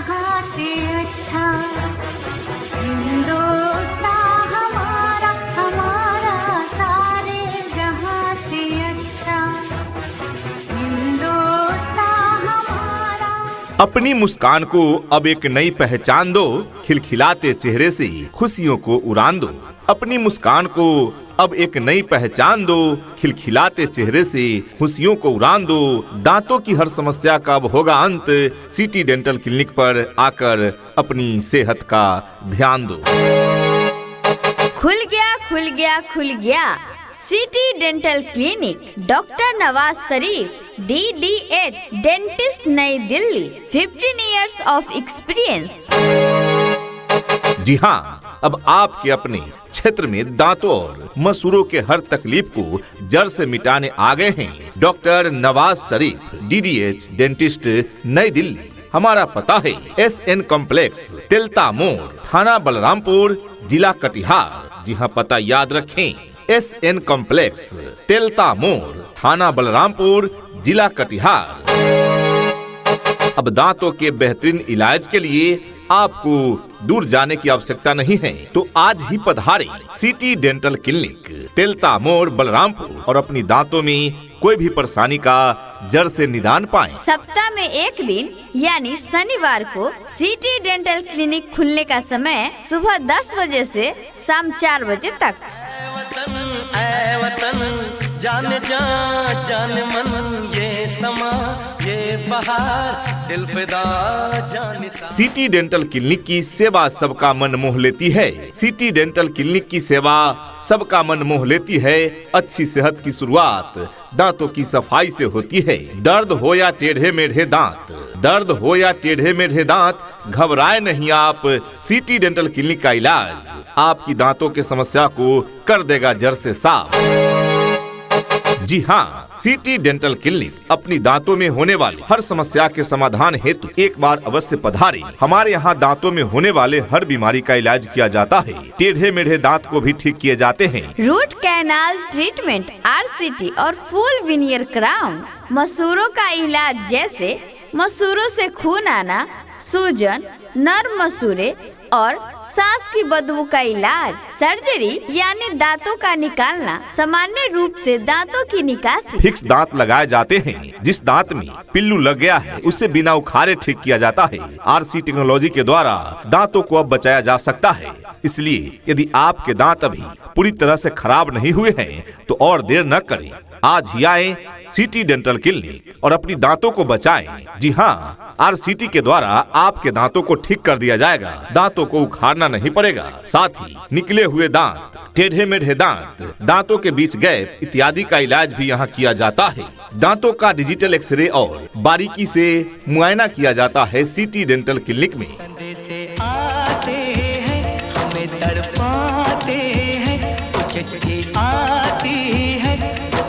जहाँ से अच्छा, हिंदुस्तान हमारा हमारा सारे जहाँ से अच्छा, हिंदुस्तान हमारा। अपनी मुस्कान को अब एक नई पहचान दो, खिलखिलाते चेहरे से खुशियों को उड़ान दो। अपनी मुस्कान को अब एक नई पहचान दो, खिलखिलाते चेहरे से खुशियों को उड़ान दो। दांतों की हर समस्या का अब होगा अंत, सिटी डेंटल क्लिनिक पर आकर अपनी सेहत का ध्यान दो। खुल गया खुल गया खुल गया city dental clinic, doctor Nawaz Sharif DDH dentist, Nai Delhi, 15 years of experience. जी हाँ, अब आपके अपने क्षेत्र में दांतों और मसूरों के हर तकलीफ को जड़ से मिटाने आ गए हैं doctor Nawaz Sharif DDH dentist, Nai Delhi. हमारा पता है SN कॉम्प्लेक्स, तिलता मोड़, थाना बलरामपुर, जिला कटिहार। जी हाँ, पता याद रखें, SN कॉम्प्लेक्स, तिलता मोड़, थाना बलरामपुर, जिला कटिहार। अब दांतों के बेहतरीन इलाज के लिए आपको दूर जाने की आवश्यकता नहीं है, तो आज ही पधारें सिटी डेंटल क्लिनिक, तिलता मोड़, बलरामपुर, और अपनी दांतों में कोई भी परेशानी का जड़ से निदान पाएं। सप्ताह में एक दिन यानी शनिवार को सिटी डेंटल क्लिनिक खुलने का समय सुबह 10 बजे से शाम 4 बजे तक। ऐ वतन जान जा जान मन, ये समा ये बहार दिल फिदा जान सा। सिटी डेंटल क्लिनिक की सेवा सबका मन मोह लेती है। सिटी डेंटल क्लिनिक की सेवा सबका मन मोह लेती है। अच्छी सेहत की शुरुआत दांतों की सफाई से होती है। दर्द हो या टेढ़े मेढ़े दांत, दर्द हो या टेढ़े मेढ़े दांत, घबराए नहीं आप। सिटी डेंटल क्लिनिक का इलाज आपकी दांतों के समस्या को कर देगा जड़ से साफ। जी हाँ, सिटी डेंटल क्लिनिक अपनी दांतों में होने वाली हर समस्या के समाधान हेतु एक बार अवश्य पधारें। हमारे यहाँ दांतों में होने वाले हर बीमारी का इलाज किया जाता है। टेढ़े मेढ़े दांत को भी ठीक किए जाते हैं। रूट कैनाल ट्रीटमेंट, RCT और फुल विनियर क्राउन। मसूरों का इलाज जैसे मसूरों से खून आना, सूजन, नर्म मसूरे और सांस की बदबू का इलाज। सर्जरी यानी दांतों का निकालना, सामान्य रूप से दांतों की निकासी। फिक्स दांत लगाए जाते हैं। जिस दांत में पिल्लू लग गया है उसे बिना उखाड़े ठीक किया जाता है। RC टेक्नोलॉजी के द्वारा दांतों को अब बचाया जा सकता है। इसलिए यदि आपके दांत अभी पूरी तरह से खराब नहीं हुए हैं तो और देर न करें, आज ही आए सिटी डेंटल क्लिनिक और अपनी दांतों को बचाएं। जी हाँ, RCT के द्वारा आपके दांतों को ठीक कर दिया जाएगा। दांतों को उखाड़ना नहीं पड़ेगा। साथ ही निकले हुए दांत, टेढ़े मेढ़े दांत, दांतों के बीच गैप इत्यादि का इलाज भी यहाँ किया जाता है। दांतों का डिजिटल एक्सरे और बारीकी से मुआयना किया जाता है सिटी डेंटल क्लिनिक में। संदेशे आते हैं, हमें तड़पाते हैं, चिट्ठी आती है,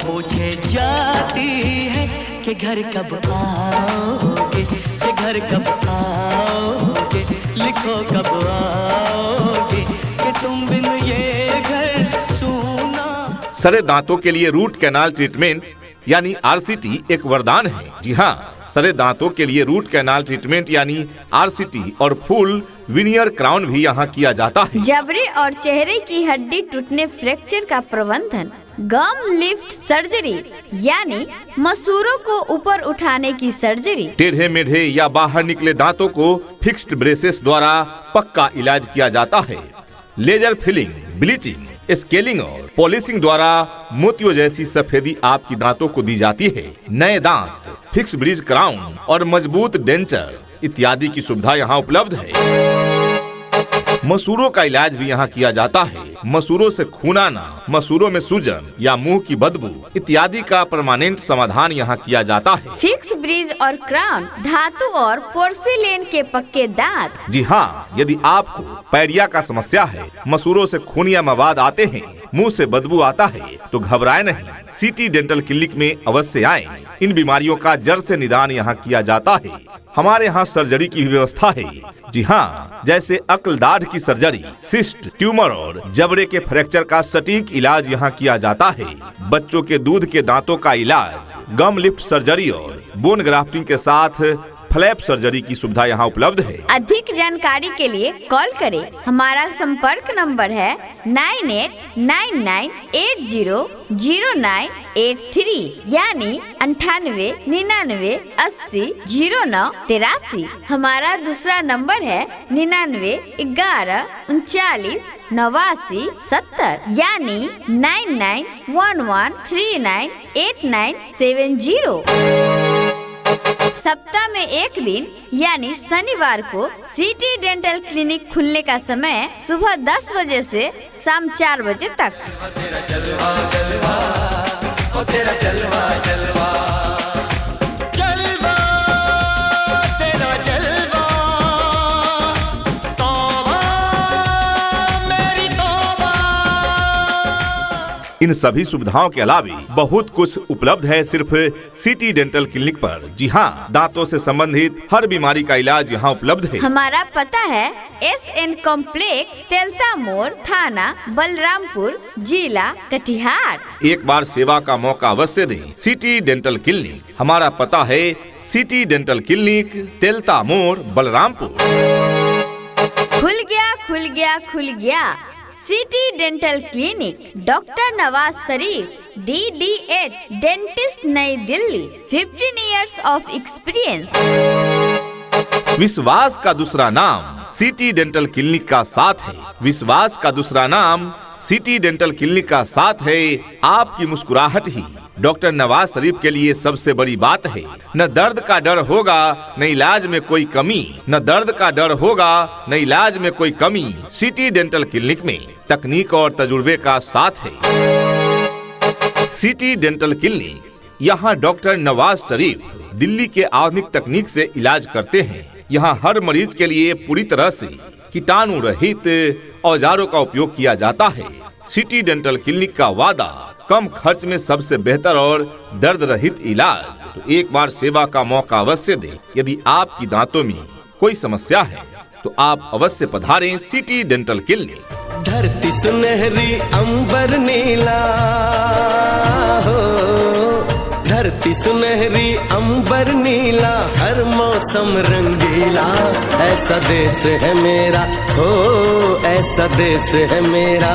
पूछे जाती है कि घर कब आओगे, कि घर कब आओगे, लिखो कब आओगे, कि तुम बिन ये घर सूना। सड़े दांतों के लिए रूट कैनाल ट्रीटमेंट यानी RCT एक वरदान है। जी हाँ, सड़े दांतों के लिए रूट कैनाल ट्रीटमेंट यानी RCT और फुल विनियर क्राउन भी यहाँ किया जाता है। जबड़े और चेहरे की हड्डी टूटने, फ्रैक्चर का प्रबंधन। गम लिफ्ट सर्जरी यानी मसूरों को ऊपर उठाने की सर्जरी। टेढ़े मेढ़े या बाहर निकले दांतों को फिक्स्ड ब्रेसेस द्वारा पक्का इलाज किया जाता है। लेजर फिलिंग, ब्लीचिंग, स्केलिंग और पॉलिशिंग द्वारा मोतियों जैसी सफेदी आपकी दांतों को दी जाती है। नए दांत, फिक्स ब्रिज क्राउन और मजबूत डेंचर इत्यादि की सुविधा यहाँ उपलब्ध है। मसूरों का इलाज भी यहाँ किया जाता है। मसूरों से खून आना, मसूरों में सूजन या मुंह की बदबू इत्यादि का परमानेंट समाधान यहाँ किया जाता है। फिक्स ब्रिज और क्राउन, धातु और पोर्सिलेन के पक्के दांत। जी हाँ, यदि आपको पैरिया का समस्या है, मसूरों से खून या मवाद आते हैं, मुंह से बदबू आता है, तो घबराए नहीं, सिटी डेंटल क्लिनिक में अवश्य आएं। इन बीमारियों का जड़ से निदान यहाँ किया जाता है। हमारे यहाँ सर्जरी की भी व्यवस्था है। जी हाँ, जैसे अक्ल दाढ़ की सर्जरी, सिस्ट, ट्यूमर और जबड़े के फ्रैक्चर का सटीक इलाज यहाँ किया जाता है। बच्चों के दूध के दांतों का इलाज, गम लिफ्ट सर्जरी और बोन ग्राफ्टिंग के साथ फ्लैप सर्जरी की सुविधा यहाँ उपलब्ध है। अधिक जानकारी के लिए कॉल करें। हमारा संपर्क नंबर है 9899800983 यानी 9899800983। हमारा दूसरा नंबर है 9911398970 यानी 9911398970। सप्ताह में एक दिन यानी शनिवार को सिटी डेंटल क्लिनिक खुलने का समय सुबह 10 बजे से शाम 4 बजे तक। तेरा जलवा जलवा ओ तेरा जलवा जलवा जलवा तेरा जलवा तौबा मेरी तौबा। इन सभी सुविधाओं के अलावा बहुत कुछ उपलब्ध है सिर्फ सिटी डेंटल क्लिनिक पर। जी हाँ, दांतों से संबंधित हर बीमारी का इलाज यहाँ उपलब्ध है। हमारा पता है SN कॉम्प्लेक्स, तेलता मोड़, थाना बलरामपुर, जिला कटिहार। एक बार सेवा का मौका अवश्य दें। सिटी डेंटल क्लिनिक, हमारा पता है सिटी डेंटल क्लिनिक, तेलता मोड़, बलरामपुर। खुल गया खुल गया खुल गया city dental clinic, doctor Nawaz Sharif DDH dentist, Nai Delhi, 15 years of experience. विश्वास का दूसरा नाम सिटी डेंटल क्लिनिक का साथ है। विश्वास का दूसरा नाम सिटी डेंटल क्लिनिक का साथ है। आपकी मुस्कुराहट ही डॉक्टर नवाज शरीफ के लिए सबसे बड़ी बात है। न दर्द का डर होगा, न इलाज में कोई कमी। न दर्द का डर होगा, न इलाज में कोई कमी। सिटी डेंटल क्लिनिक में तकनीक और तजुर्बे का साथ है। सिटी डेंटल क्लिनिक, यहाँ डॉक्टर नवाज शरीफ दिल्ली के आधुनिक तकनीक से इलाज करते हैं। यहाँ हर मरीज के लिए पूरी तरह से कीटाणु रहित औजारों का उपयोग किया जाता है। सिटी डेंटल क्लिनिक का वादा कम खर्च में सबसे बेहतर और दर्द रहित इलाज। तो एक बार सेवा का मौका अवश्य दें। यदि आपकी दांतों में कोई समस्या है तो आप अवश्य पधारें सिटी डेंटल क्लिनिक। धरती सुनहरी अंबर नीला हो, धरती सुनहरी अंबर नीला, हर मौसम रंगीला। ऐसा देश है मेरा हो, ऐसा देश है मेरा,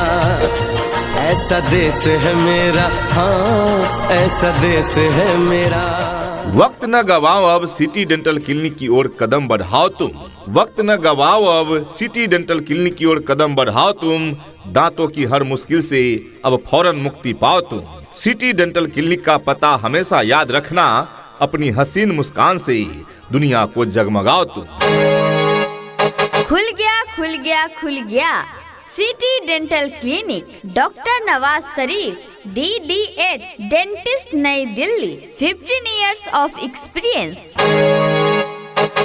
ऐसा देश है मेरा, हाँ ऐसा देश है मेरा। वक्त न गवाओ, अब सिटी डेंटल क्लिनिक की ओर कदम बढ़ाओ तुम। वक्त न गवाओ, अब सिटी डेंटल क्लिनिक की ओर कदम बढ़ाओ तुम। दांतों की हर मुश्किल से अब फौरन मुक्ति पाओ तुम। सिटी डेंटल क्लिनिक का पता हमेशा याद रखना। अपनी हसीन मुस्कान से दुनिया को जगमगाओ तुम। खुल गया खुल गया खुल गया city dental clinic, doctor Nawaz Sharif DDH dentist, Nai Delhi, 15 years of experience.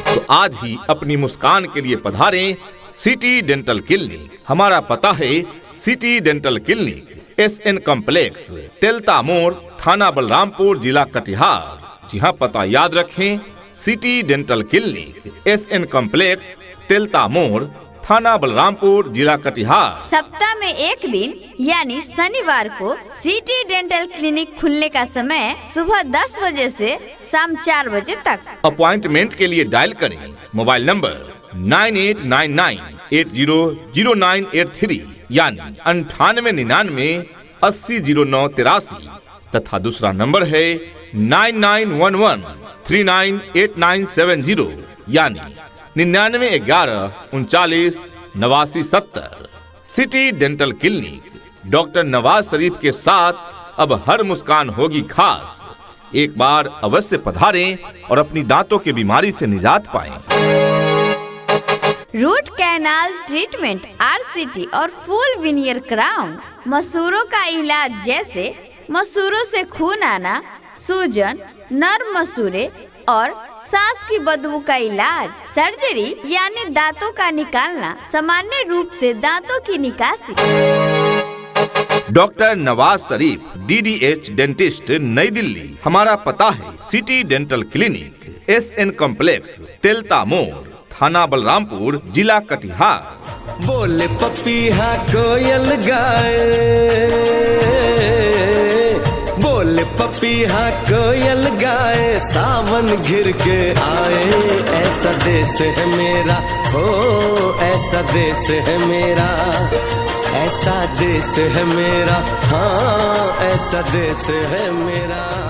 तो आज ही अपनी मुस्कान के लिए पधारें सिटी डेंटल क्लिनिक। हमारा पता है city dental clinic, SN complex, Telta मोड़, थाना बलरामपुर, जिला कटिहार। जी हाँ, पता याद रखें, city dental clinic, SN complex, Telta मोड़, थाना बलरामपुर, जिला कटिहार। सप्ताह में एक दिन यानी शनिवार को सिटी डेंटल क्लिनिक खुलने का समय सुबह 10 बजे से शाम 4 बजे तक। अपॉइंटमेंट के लिए डायल करें मोबाइल नंबर 9899800983 यानी 9899800983 तथा दूसरा नंबर है 9911398970 यानी 9911398970। City dental clinic, doctor Nawaz Sharif के साथ अब हर मुस्कान होगी खास। एक बार अवश्य पधारें और अपनी दांतों की बीमारी से निजात पाएं। रूट कैनाल ट्रीटमेंट, RCT और फुल विनियर क्राउन। मसूरों का इलाज जैसे मसूरों से खून आना, सूजन, नर्म मसूरे और सांस की बदबू का इलाज। सर्जरी यानी दांतों का निकालना, सामान्य रूप से दांतों की निकासी। Doctor Nawaz Sharif DDH dentist, Nai Delhi. हमारा पता है city dental clinic, SN complex, Telta मोड़, थाना बलरामपुर, जिला कटिहार। बोले पपीहा कोयल गाए, बोले पपीहा कोयल गाए, सावन घिर के आए। ऐसा देश है मेरा, हो ऐसा देश है मेरा, ऐसा देश है मेरा, हाँ ऐसा देश है मेरा।